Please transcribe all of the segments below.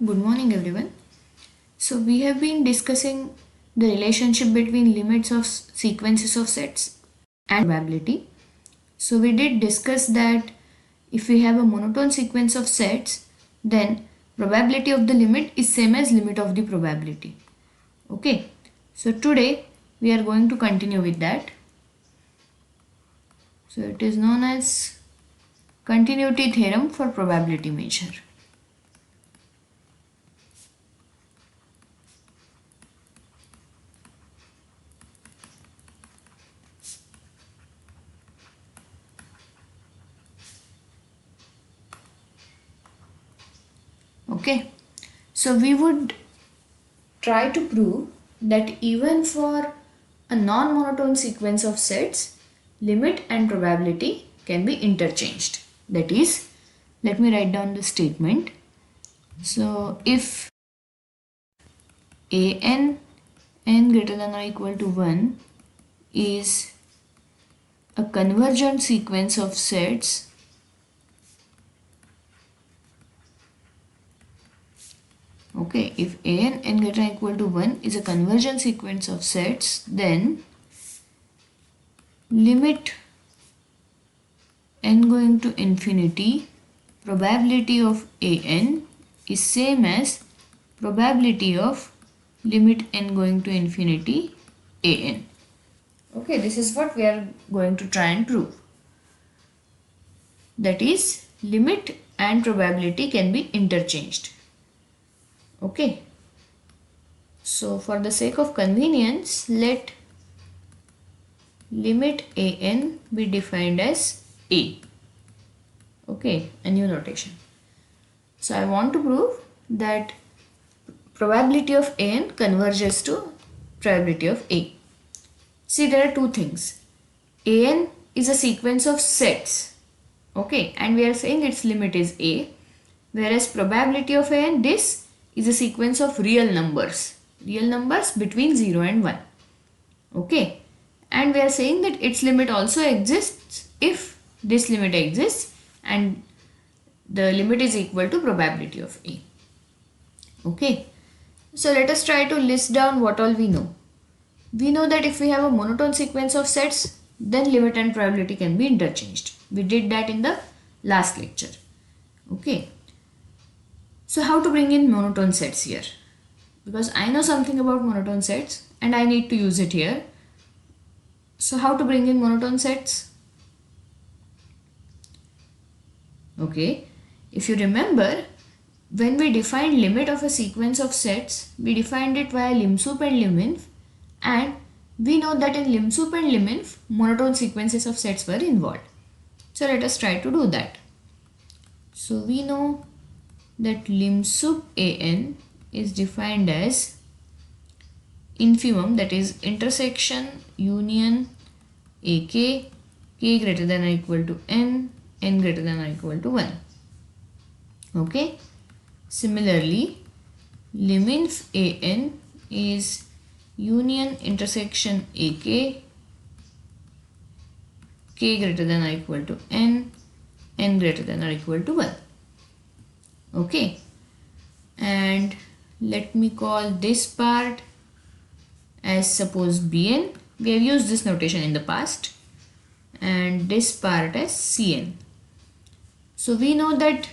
Good morning, everyone. So, we have been discussing the relationship between limits of sequences of sets and probability. So, we did discuss that if we have a monotone sequence of sets, then probability of the limit is same as limit of the probability. Okay. So, today we are going to continue with that. So, it is known as continuity theorem for probability measure. Okay, so we would try to prove that even for a non-monotone sequence of sets, limit and probability can be interchanged. That is, let me write down the statement. So if n greater than or equal to 1 is a convergent sequence of sets, okay, if n greater than or equal to 1 is a convergent sequence of sets, then limit n going to infinity, probability of an is same as probability of limit n going to infinity an. Okay, this is what we are going to try and prove. That is, limit and probability can be interchanged. Okay. So for the sake of convenience, let limit an be defined as a. Okay, a new notation. So I want to prove that probability of an converges to probability of a. See, there are two things. An is a sequence of sets, okay, and we are saying its limit is a, whereas probability of an, this is a sequence of real numbers between 0 and 1, okay, and we are saying that its limit also exists if this limit exists and the limit is equal to probability of a. Okay, so let us try to list down what all we know. We know that if we have a monotone sequence of sets, then limit and probability can be interchanged. We did that in the last lecture. Okay. So how to bring in monotone sets here? Because I know something about monotone sets and I need to use it here. So how to bring in monotone sets? Okay. If you remember, when we defined limit of a sequence of sets, we defined it via lim-sup and lim-inf, and we know that in lim-sup and lim-inf, monotone sequences of sets were involved. So let us try to do that. So we know that lim-sup an is defined as infimum, that is intersection union ak, k greater than or equal to n greater than or equal to 1. Okay. Similarly, lim-inf an is union intersection ak, k greater than or equal to n greater than or equal to 1. Okay, and let me call this part as suppose bn. We have used this notation in the past, and this part as cn. So we know that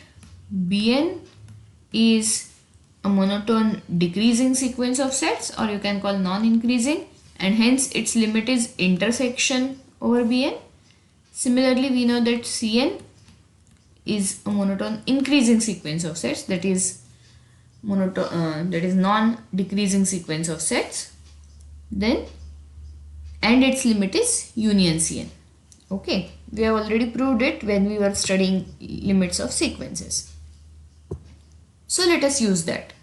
bn is a monotone decreasing sequence of sets, or you can call non-increasing, and hence its limit is intersection over bn. Similarly, we know that cn is a monotone increasing sequence of sets, that is non-decreasing sequence of sets, then and its limit is union cn. Okay, we have already proved it when we were studying limits of sequences. So let us use that.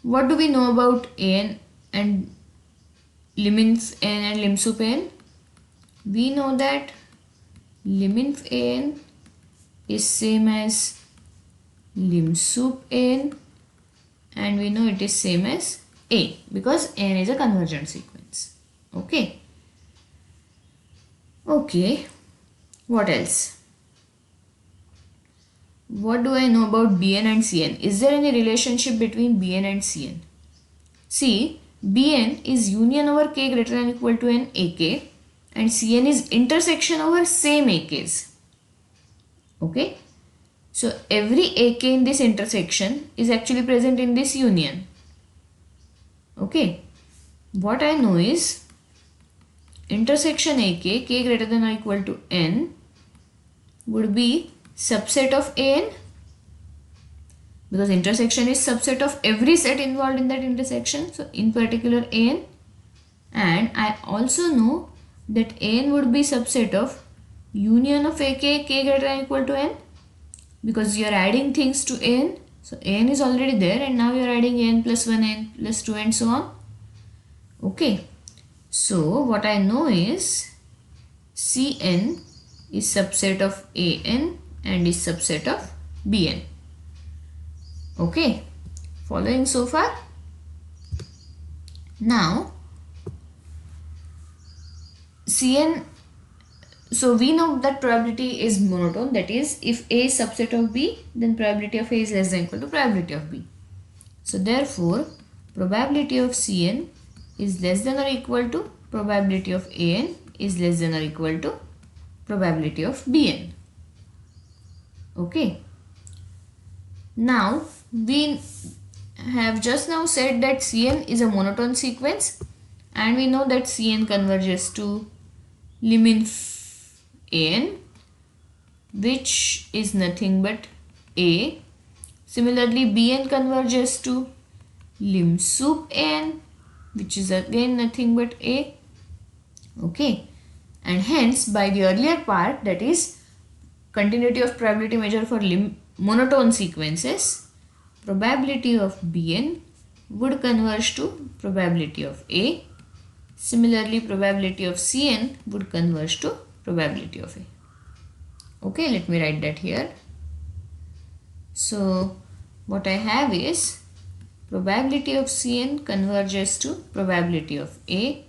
What do we know about an and lim-inf an and lim-sup an? We know that lim-inf an is same as lim-sup an, and we know it is same as a because n is a convergent sequence. Okay. Okay. What else? what do I know about Bn and Cn? Is there any relationship between Bn and Cn? See, Bn is union over k greater than or equal to n ak, and Cn is intersection over same ak's. Okay, so every ak in this intersection is actually present in this union. Okay, what I know is intersection ak, k greater than or equal to n, would be subset of an, because intersection is subset of every set involved in that intersection, so in particular an. And I also know that an would be subset of union of ak, k greater than or equal to n, because you are adding things to n. So n is already there, and now you are adding n plus 1, n plus 2, and so on. Okay, so what I know is Cn is subset of an and is subset of Bn. Okay, following so far? Now Cn, so we know that probability is monotone, that is, if A is subset of B, then probability of A is less than or equal to probability of B. So therefore, probability of Cn is less than or equal to probability of An is less than or equal to probability of Bn. Okay. Now, we have just now said that Cn is a monotone sequence, and we know that Cn converges to lim inf An, which is nothing but A. Similarly, Bn converges to lim sup An, which is again nothing but A. Okay, and hence by the earlier part, that is continuity of probability measure for monotone sequences, probability of Bn would converge to probability of A. Similarly, probability of Cn would converge to probability of A. Okay, let me write that here. So what I have is probability of Cn converges to probability of A,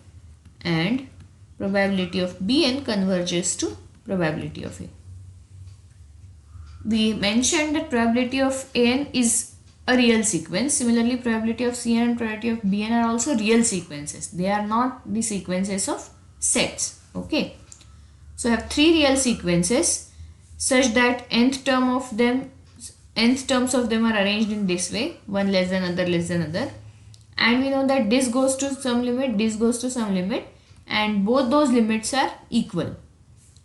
and probability of Bn converges to probability of A. We mentioned that probability of An is a real sequence. Similarly, probability of Cn and probability of Bn are also real sequences. They are not the sequences of sets. Okay. So I have three real sequences such that nth terms of them are arranged in this way, one less than other, less than other. And we know that this goes to some limit, this goes to some limit, and both those limits are equal.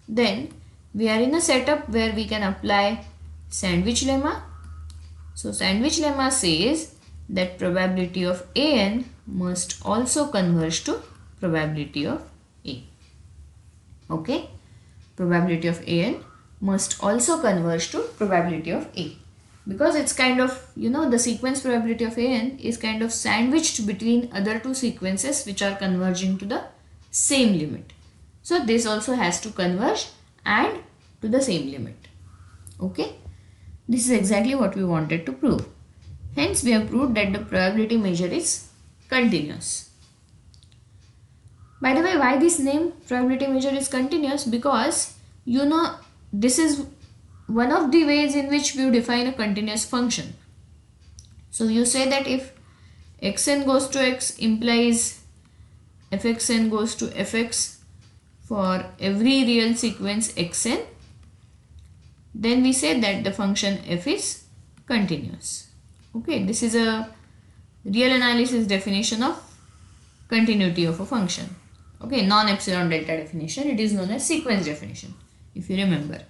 Then we are in a setup where we can apply sandwich lemma. So sandwich lemma says that probability of An must also converge to probability of A. Okay, probability of An must also converge to probability of A, because it's kind of, the sequence probability of An is kind of sandwiched between other two sequences which are converging to the same limit. So this also has to converge and to the same limit. Okay, this is exactly what we wanted to prove. Hence we have proved that the probability measure is continuous. By the way, why this name probability measure is continuous? Because this is one of the ways in which we define a continuous function. So you say that if xn goes to x implies fxn goes to fx for every real sequence xn, then we say that the function f is continuous. Okay, this is a real analysis definition of continuity of a function. Okay, non-epsilon delta definition. It is known as sequence definition, if you remember.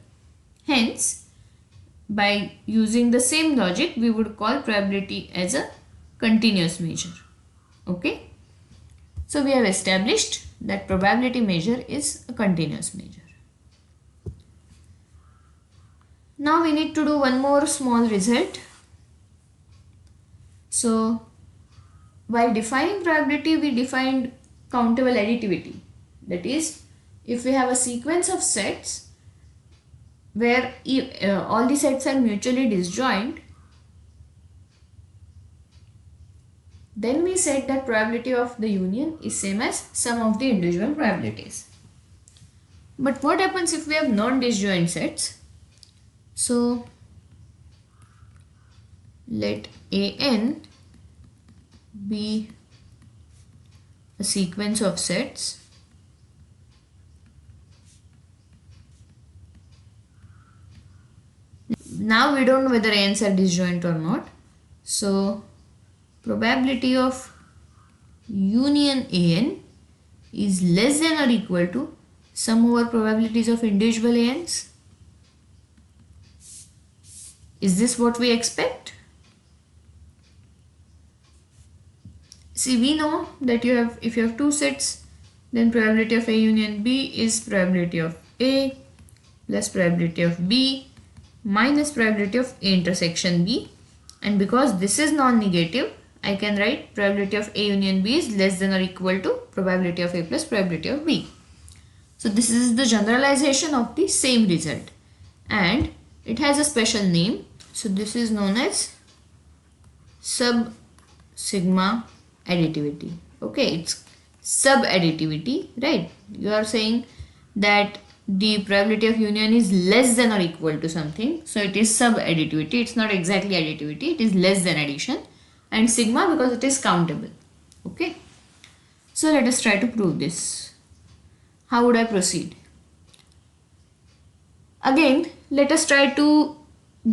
Hence, by using the same logic, we would call probability as a continuous measure. Okay, so we have established that probability measure is a continuous measure. Now we need to do one more small result. So while defining probability, we defined countable additivity. That is, if we have a sequence of sets where all the sets are mutually disjoint, then we said that probability of the union is same as sum of the individual probabilities. But what happens if we have non-disjoint sets? So let an be a sequence of sets now we don't know whether an's are disjoint or not. So probability of union an is less than or equal to sum over probabilities of individual an's. Is this what we expect? See, we know that if you have two sets, then probability of A union B is probability of A plus probability of B minus probability of A intersection B, and because this is non-negative, I can write probability of A union B is less than or equal to probability of A plus probability of B. So this is the generalization of the same result, and it has a special name. So this is known as sub sigma additivity. Okay, it's sub additivity, right? You are saying that the probability of union is less than or equal to something, so it is sub additivity. It's not exactly additivity, it is less than addition, and sigma because it is countable. Okay, so let us try to prove this. How would I proceed? Again, let us try to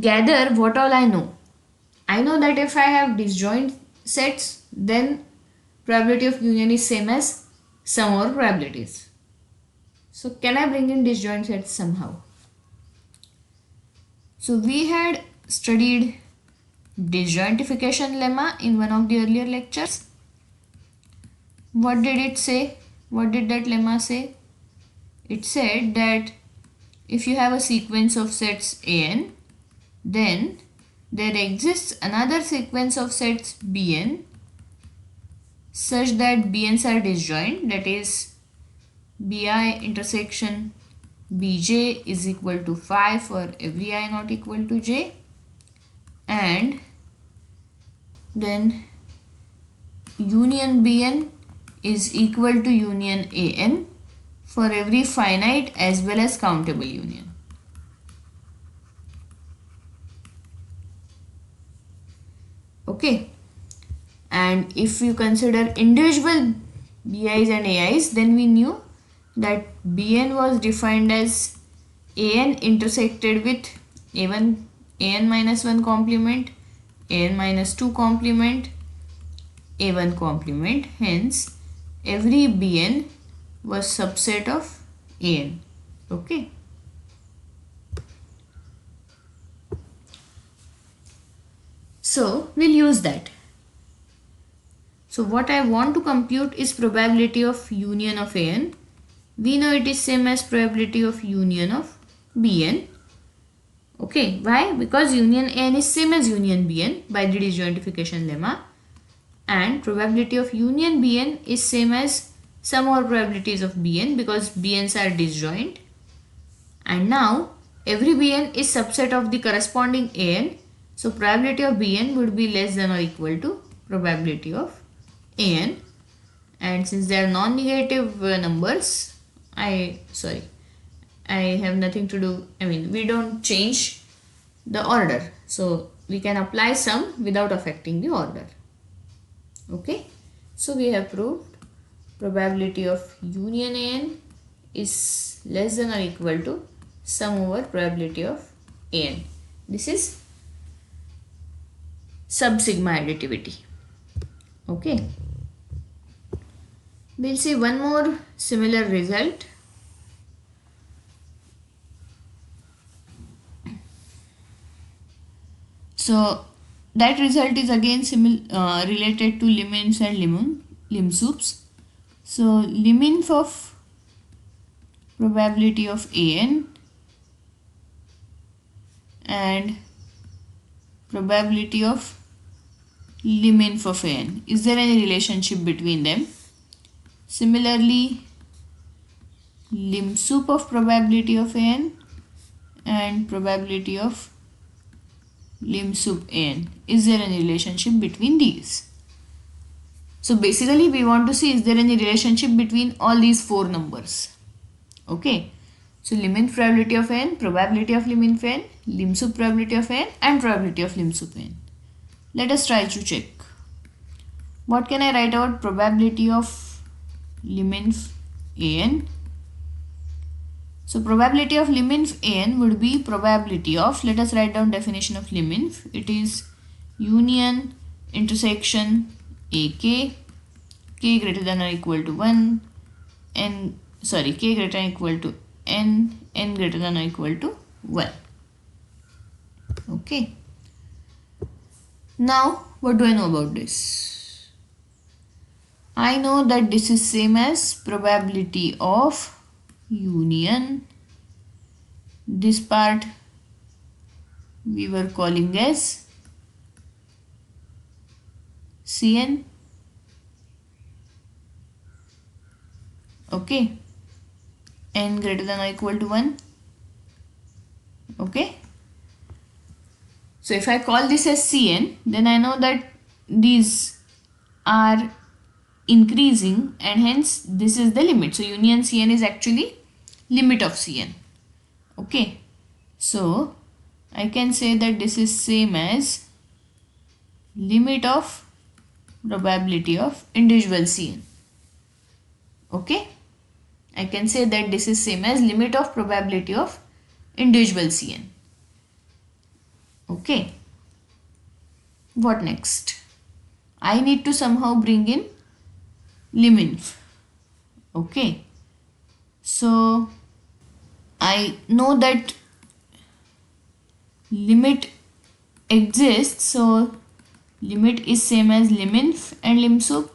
gather what all I know. I know that if I have disjoint sets, then probability of union is same as sum over probabilities. So can I bring in disjoint sets somehow? So we had studied disjointification lemma in one of the earlier lectures. What did it say? What did that lemma say? It said that if you have a sequence of sets an, then there exists another sequence of sets bn such that bn's are disjoint, that is bi intersection bj is equal to phi for every I not equal to j, and then union bn is equal to union an for every finite as well as countable union. Okay, and if you consider individual bi's and ai's, then we knew that bn was defined as an intersected with a1 an minus 1 complement, an minus 2 complement, a1 complement. Hence every bn was subset of an. Okay, so we'll use that. So what I want to compute is probability of union of an. We know it is same as probability of union of bn. Okay, why? Because union an is same as union bn by the disjointification lemma, and probability of union bn is same as sum over probabilities of bn because bn's are disjoint. And now every bn is subset of the corresponding an, so probability of bn would be less than or equal to probability of an, and since they are non-negative numbers, I have nothing to do, we don't change the order, so we can apply sum without affecting the order. Okay, so we have proved probability of union an is less than or equal to sum over probability of an. This is sub sigma additivity. Okay, we'll see one more similar result. So that result is again related to lim-ins and lim-sups. So lim-inf of probability of an and probability of lim-inf of an. Is there any relationship between them? Similarly, lim-sup of probability of an and probability of lim-sup an. Is there any relationship between these? So basically we want to see is there any relationship between all these four numbers. Okay. So lim-inf probability of n, probability of lim-inf n, lim-sup probability of n, and probability of lim-sup n. let us try to check. What can I write about probability of liminf an? So probability of liminf an would be probability of, let us write down definition of liminf. It is union intersection ak, k greater than or equal to 1, k greater than or equal to n greater than or equal to 1. Okay. Now what do I know about this? I know that this is same as probability of union. This part we were calling as Cn. Okay. N greater than or equal to 1. Okay. So if I call this as Cn, then I know that these are increasing and hence this is the limit. So union Cn is actually limit of Cn. Okay. So I can say that this is same as limit of probability of individual Cn. Okay. I can say that this is same as limit of probability of individual Cn. Okay. What next? I need to somehow bring in liminf. Okay. So I know that limit exists. So limit is same as liminf and limsup.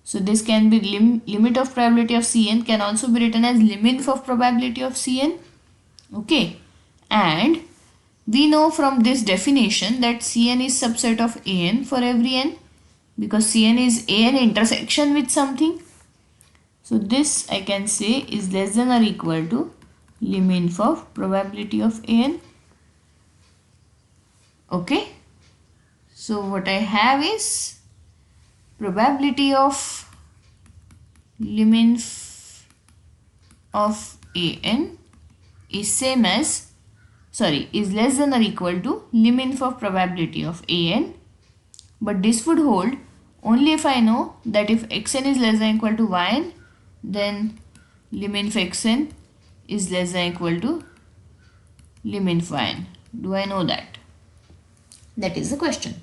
So this can be limit of probability of Cn can also be written as liminf of probability of Cn. Okay. And we know from this definition that Cn is subset of An for every n, because Cn is An intersection with something. So this I can say is less than or equal to liminf of probability of An. Okay. So what I have is probability of liminf of An is same as, is less than or equal to liminf of probability of An, but this would hold only if I know that if xn is less than or equal to yn, then liminf xn is less than or equal to liminf yn. Do I know that? That is the question.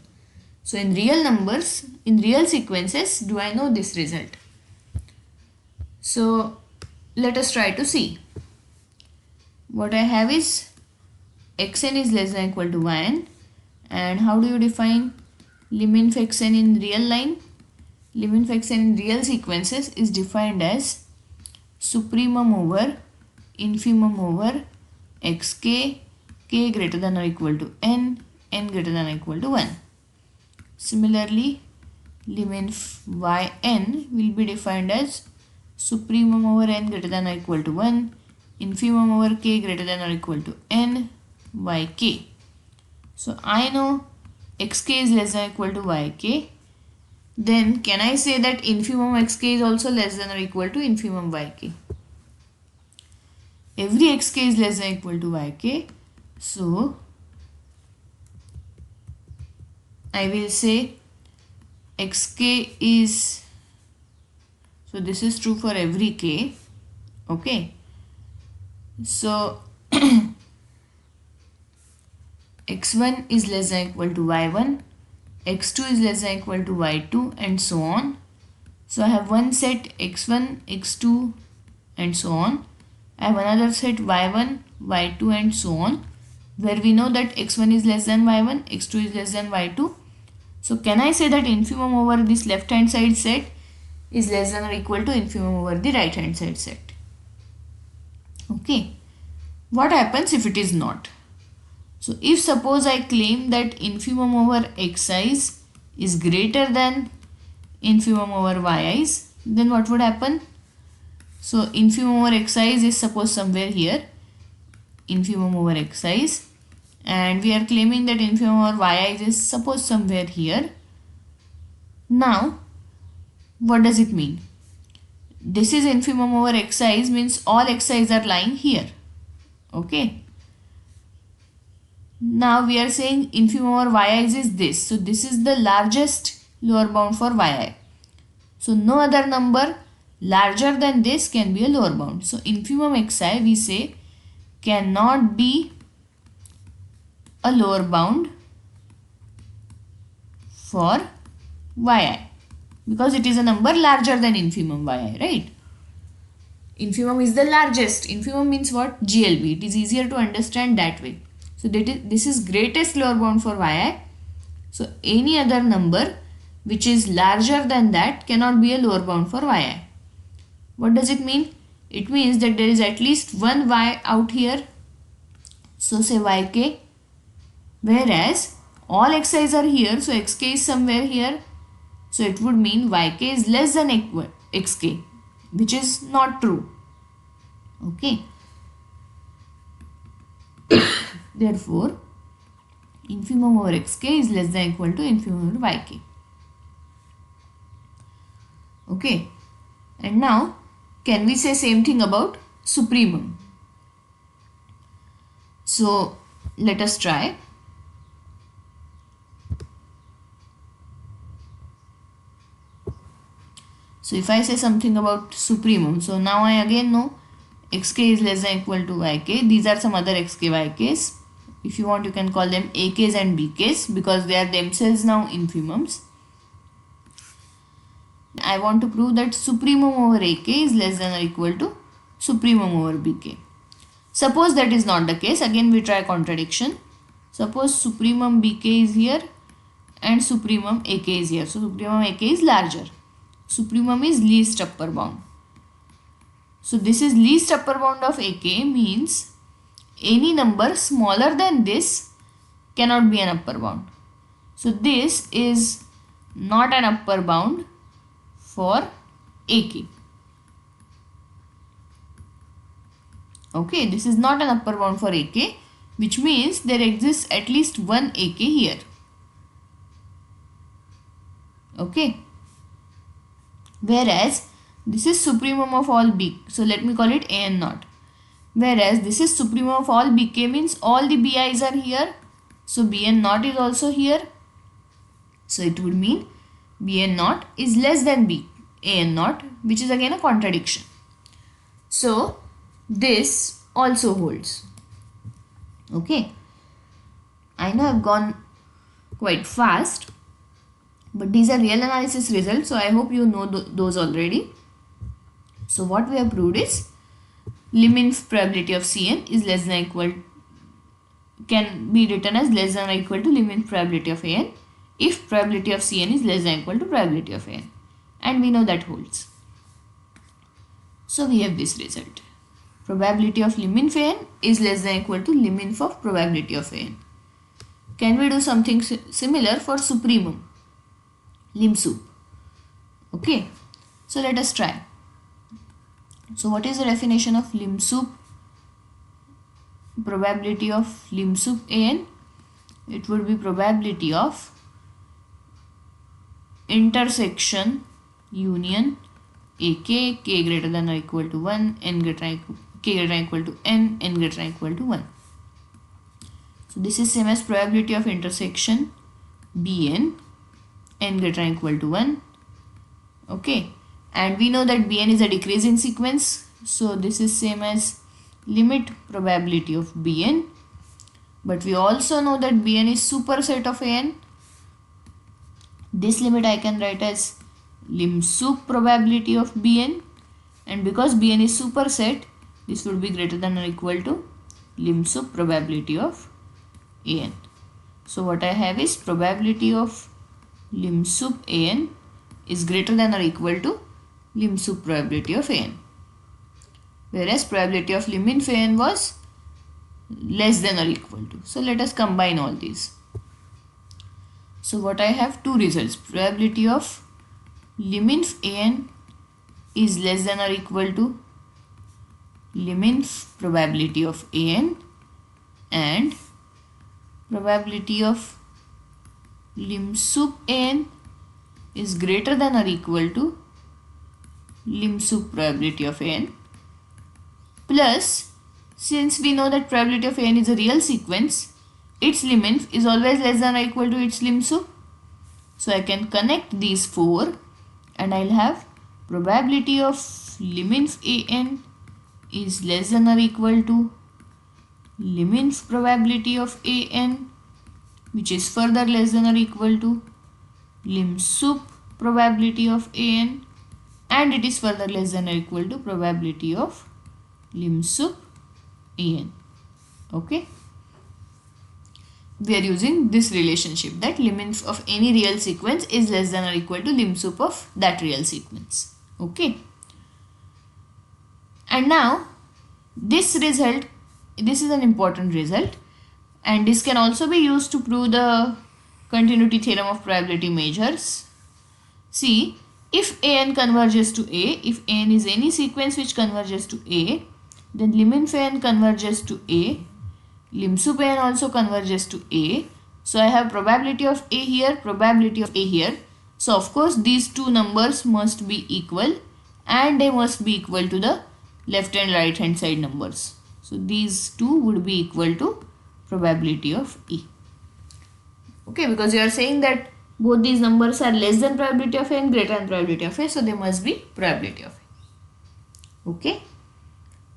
So in real numbers, in real sequences, do I know this result? So let us try to see. What I have is xn is less than or equal to yn, and how do you define liminf xn in real line? Liminf xn in real sequences is defined as supremum over infimum over xk, k greater than or equal to n greater than or equal to 1. Similarly, liminf yn will be defined as supremum over n greater than or equal to 1, infimum over k greater than or equal to n, yk. So I know xk is less than or equal to yk. Then can I say that infimum xk is also less than or equal to infimum yk? Every xk is less than or equal to yk. So I will say xk is, so this is true for every k. Okay. So x1 is less than or equal to y1, x2 is less than or equal to y2, and so on. So I have one set x1, x2 and so on. I have another set y1, y2 and so on, where we know that x1 is less than y1, x2 is less than y2. So can I say that infimum over this left hand side set is less than or equal to infimum over the right hand side set? Okay. What happens if it is not? So if suppose I claim that infimum over xi's is greater than infimum over yi's, then what would happen? So infimum over xi's is suppose somewhere here, infimum over xi's, and we are claiming that infimum over yi's is suppose somewhere here. Now what does it mean? This is infimum over xi's, means all xi's are lying here. Okay. Now we are saying infimum over yi is this. So this is the largest lower bound for yi. So no other number larger than this can be a lower bound. So infimum xi we say cannot be a lower bound for yi because it is a number larger than infimum yi, right? Infimum is the largest. Infimum means what? GLB. It is easier to understand that way. So this is greatest lower bound for yi. So any other number which is larger than that cannot be a lower bound for yi. What does it mean? It means that there is at least one y out here. So say yk. Whereas all xi's are here. So xk is somewhere here. So it would mean yk is less than xk, which is not true. Okay. Therefore, infimum over xk is less than or equal to infimum over yk. Okay. And now, can we say same thing about supremum? So, let us try. So, if I say something about supremum, so now I again know xk is less than or equal to yk. These are some other xk, yks. If you want, you can call them ak's and bk's because they are themselves now infimums. I want to prove that supremum over ak is less than or equal to supremum over bk. Suppose that is not the case. Again we try contradiction. Suppose supremum bk is here and supremum ak is here. So supremum ak is larger. Supremum is least upper bound. So this is least upper bound of ak means any number smaller than this cannot be an upper bound. So this is not an upper bound for ak. Okay, this is not an upper bound for ak, which means there exists at least one ak here. Okay. Whereas this is supremum of all b. So let me call it an naught. Whereas this is supremum of all bk means all the bi's are here. So bn naught is also here. So it would mean bn naught is less than an naught, which is again a contradiction. So this also holds. Okay. I know I've gone quite fast, but these are real analysis results. So I hope you know those already. So what we have proved is lim-inf probability of Cn is less than or equal, can be written as less than or equal to lim-inf probability of An if probability of Cn is less than or equal to probability of An, and we know that holds. So we have this result. Probability of lim-inf An is less than or equal to lim-inf of probability of An. Can we do something similar for supremum, lim-sup? Okay, so let us try. So what is the definition of lim-sup? Probability of lim-sup An, it would be probability of intersection union ak, k greater than or equal to 1, n greater than k greater than or equal to n, n greater than or equal to 1. So this is same as probability of intersection bn, n greater than or equal to 1. Okay, and we know that bn is a decreasing sequence. So this is same as limit probability of bn, but we also know that bn is superset of an. This limit I can write as lim-sup probability of bn, and because bn is superset, this would be greater than or equal to lim-sup probability of an. So what I have is probability of lim-sup an is greater than or equal to lim-sup probability of an, whereas probability of lim-inf an was less than or equal to. So let us combine all these. So what I have, two results. Probability of lim-inf an is less than or equal to lim-inf probability of an, and probability of lim-sup an is greater than or equal to lim-sup probability of an, plus since we know that probability of an is a real sequence, its lim inf is always less than or equal to its lim sup. So I can connect these four and I'll have probability of lim inf an is less than or equal to lim inf probability of an, which is further less than or equal to lim sup probability of an, and it is further less than or equal to probability of lim sup an. Okay. We are using this relationship that lim inf of any real sequence is less than or equal to lim sup of that real sequence. Okay. And now this result, this is an important result, and this can also be used to prove the continuity theorem of probability measures. See, if an converges to A, if an is any sequence which converges to A, then lim inf an converges to A, lim sup an also converges to A. So I have probability of A here, probability of A here. So of course these two numbers must be equal and they must be equal to the left and right hand side numbers. So these two would be equal to probability of E. Okay, because you are saying that both these numbers are less than probability of A and greater than probability of A. So they must be probability of A. Okay.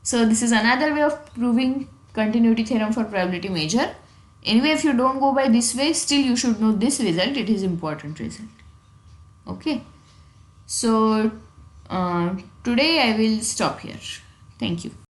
So this is another way of proving continuity theorem for probability measure. Anyway, if you don't go by this way, still you should know this result. It is important result. Okay. So today I will stop here. Thank you.